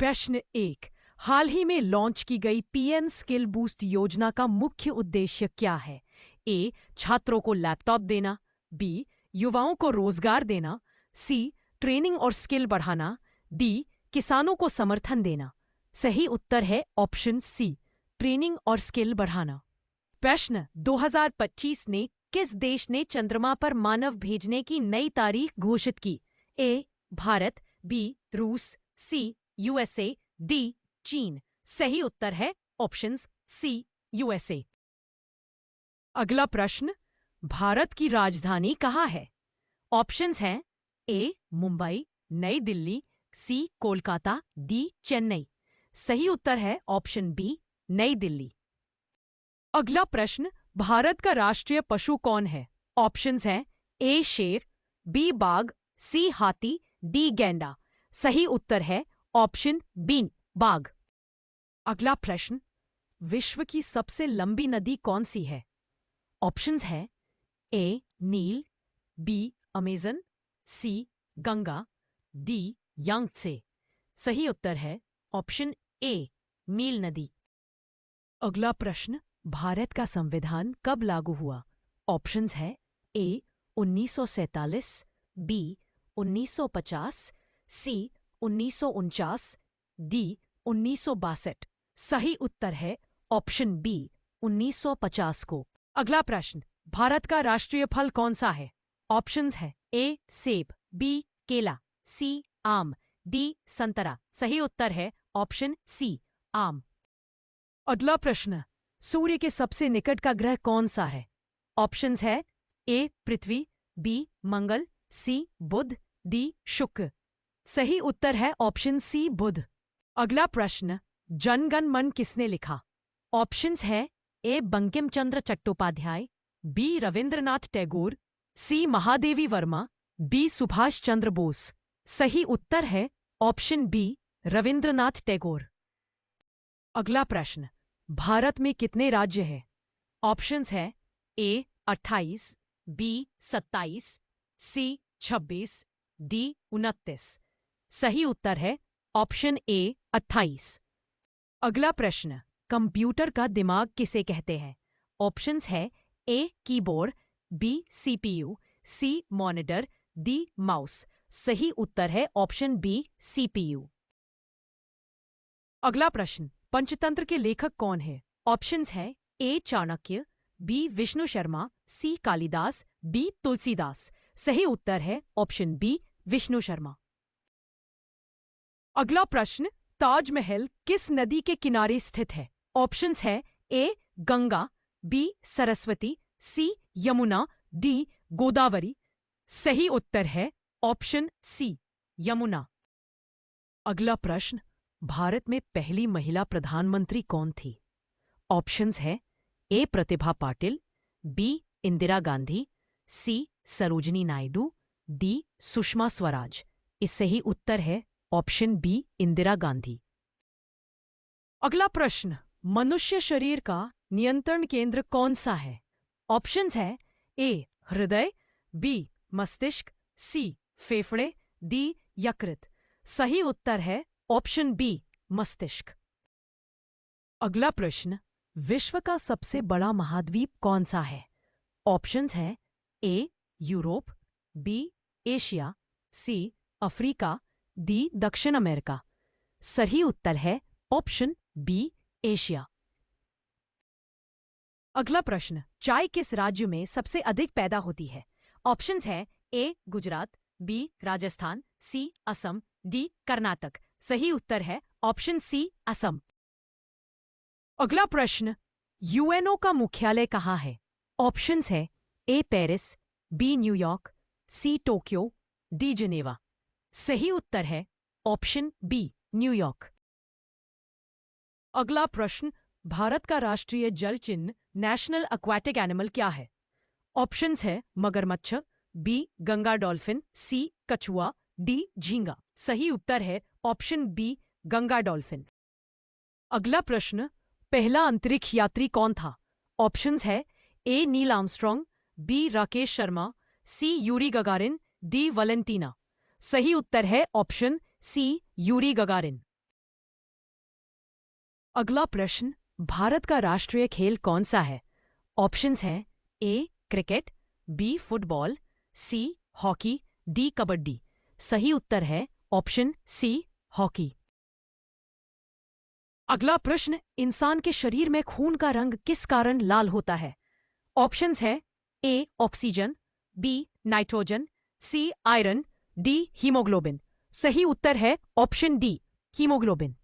प्रश्न 1। हाल ही में लॉन्च की गई पीएम स्किल बूस्ट योजना का मुख्य उद्देश्य क्या है? ए. छात्रों को लैपटॉप देना। बी. युवाओं को रोजगार देना। सी. ट्रेनिंग और स्किल बढ़ाना। डी. किसानों को समर्थन देना। सही उत्तर है ऑप्शन सी, ट्रेनिंग और स्किल बढ़ाना। प्रश्न 2025 ने किस देश ने चंद्रमा पर मानव भेजने की नई तारीख घोषित की? ए. भारत। बी. रूस। सी. यूएसए। डी. चीन। सही उत्तर है ऑप्शंस सी, यूएसए। अगला प्रश्न, भारत की राजधानी कहाँ है? ऑप्शंस हैं ए. मुंबई। नई दिल्ली। सी. कोलकाता। डी. चेन्नई। सही उत्तर है ऑप्शन बी, नई दिल्ली। अगला प्रश्न, भारत का राष्ट्रीय पशु कौन है? ऑप्शंस हैं ए. शेर। बी. बाघ। सी. हाथी। डी. गैंडा। सही उत्तर है ऑप्शन बी, बाघ। अगला प्रश्न, विश्व की सबसे लंबी नदी कौन सी है? ऑप्शंस हैं ए. नील। बी. अमेजन। सी. गंगा। डी. यांगत्से। सही उत्तर है ऑप्शन ए, नील नदी। अगला प्रश्न, भारत का संविधान कब लागू हुआ? ऑप्शंस हैं ए. 1947। बी. 1950। सी. 1949। डी. 1962। सही उत्तर है ऑप्शन बी, 1950 को। अगला प्रश्न, भारत का राष्ट्रीय फल कौन सा है? ऑप्शंस है ए. सेब। बी. केला। सी. आम। डी. संतरा। सही उत्तर है ऑप्शन सी, आम। अगला प्रश्न, सूर्य के सबसे निकट का ग्रह कौन सा है? ऑप्शंस है ए. पृथ्वी। बी. मंगल। सी. बुध। डी. शुक्र। सही उत्तर है ऑप्शन सी, बुध। अगला प्रश्न, जन गण मन किसने लिखा? ऑप्शंस है ए. बंकिम चंद्र चट्टोपाध्याय। बी. रविंद्रनाथ टैगोर। सी. महादेवी वर्मा। बी. सुभाष चंद्र बोस। सही उत्तर है ऑप्शन बी, रविंद्रनाथ टैगोर। अगला प्रश्न, भारत में कितने राज्य हैं? ऑप्शंस है ए. 28। बी. 27। सी. 26। डी. 29। सही उत्तर है ऑप्शन ए, 28। अगला प्रश्न, कंप्यूटर का दिमाग किसे कहते हैं? ऑप्शंस है ए. कीबोर्ड। बी. सीपीयू। सी. मॉनिटर। डी. माउस। सही उत्तर है ऑप्शन बी, सीपीयू। अगला प्रश्न, पंचतंत्र के लेखक कौन है? ऑप्शंस है ए. चाणक्य। बी. विष्णु शर्मा। सी. कालिदास। डी. तुलसीदास। सही उत्तर है ऑप्शन बी, विष्णु शर्मा। अगला प्रश्न, ताजमहल किस नदी के किनारे स्थित है? ऑप्शंस है ए. गंगा। बी. सरस्वती। सी. यमुना। डी. गोदावरी। सही उत्तर है ऑप्शन सी, यमुना। अगला प्रश्न, भारत में पहली महिला प्रधानमंत्री कौन थी? ऑप्शंस है ए. प्रतिभा पाटिल। बी. इंदिरा गांधी। सी. सरोजिनी नायडू। डी. सुषमा स्वराज। इस सही उत्तर है ऑप्शन बी, इंदिरा गांधी। अगला प्रश्न, मनुष्य शरीर का नियंत्रण केंद्र कौन सा है? ऑप्शंस है ए. हृदय। बी. मस्तिष्क। सी. फेफड़े। डी. यकृत। सही उत्तर है ऑप्शन बी, मस्तिष्क। अगला प्रश्न, विश्व का सबसे बड़ा महाद्वीप कौन सा है? ऑप्शंस हैं ए. यूरोप। बी. एशिया। सी. अफ्रीका। डी. दक्षिण अमेरिका। सही उत्तर है ऑप्शन बी, एशिया। अगला प्रश्न, चाय किस राज्य में सबसे अधिक पैदा होती है? ऑप्शंस है ए. गुजरात। बी. राजस्थान। सी. असम। डी. कर्नाटक। सही उत्तर है ऑप्शन सी, असम। अगला प्रश्न, यूएनओ का मुख्यालय कहाँ है? ऑप्शंस है ए. पेरिस। बी. न्यूयॉर्क। सी. टोक्यो। डी. जिनेवा। सही उत्तर है ऑप्शन बी, न्यूयॉर्क। अगला प्रश्न, भारत का राष्ट्रीय जल चिन्ह नेशनल एक्वाटिक एनिमल क्या है? ऑप्शंस है मगरमच्छ। बी. गंगा डॉल्फिन। सी. कछुआ। डी. झींगा। सही उत्तर है ऑप्शन बी, गंगा डॉल्फिन। अगला प्रश्न, पहला अंतरिक्ष यात्री कौन था? ऑप्शंस है A. Neil Armstrong. B. Rakesh Sharma. C. Yuri Gagarin. D. Valentina. सही उत्तर है ऑप्शन सी, यूरी गगारिन। अगला प्रश्न, भारत का राष्ट्रीय खेल कौन सा है? ऑप्शंस हैं A cricket, B football, C hockey, D kabaddi. सही उत्तर है ऑप्शन सी हॉकी। अगला प्रश्न, इंसान के शरीर में खून का रंग किस कारण लाल होता है? ऑप्शंस हैं A oxygen, B nitrogen, C iron, D haemoglobin. सही उत्तर है ऑप्शन डी हीमोग्लोबिन।